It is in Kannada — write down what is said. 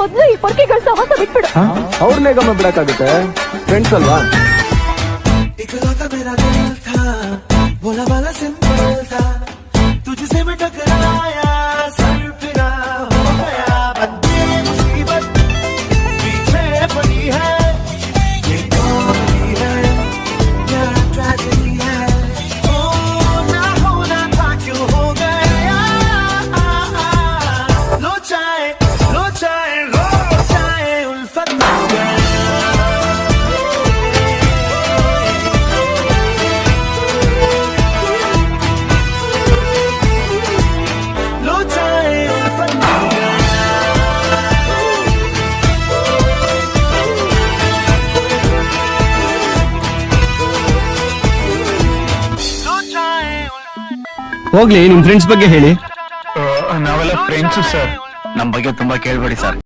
ಮೊದ್ಲು ಈ ಪೊರ್ಕೆಗಳ ಸಹವಾಸ ಬಿಟ್ಬಿಡು. ಅವ್ರನ್ನೇ ಗಮ ಬಿಡಕ್ಕಾಗುತ್ತೆ, ಫ್ರೆಂಡ್ಸ್ ಅಲ್ವಾ? बोला वाला सिंपल था, तुझसे मैं टकराया, सर फिरा हो गया, बंदे मुसीबत पीछे पड़ी है, ये कॉमेडी है या ट्रेजेडी है, ओ ना होना था क्यों हो गया, लो चाहे लो चाहे लो चाहे उल्फत हो गया. ಹೋಗ್ಲಿ, ನಿಮ್ ಫ್ರೆಂಡ್ಸ್ ಬಗ್ಗೆ ಹೇಳಿ. ನಾವೆಲ್ಲ ಫ್ರೆಂಡ್ಸ್ ಸರ್. ನಮ್ ಬಗ್ಗೆ ತುಂಬಾ ಕೇಳ್ಬೇಡಿ ಸರ್.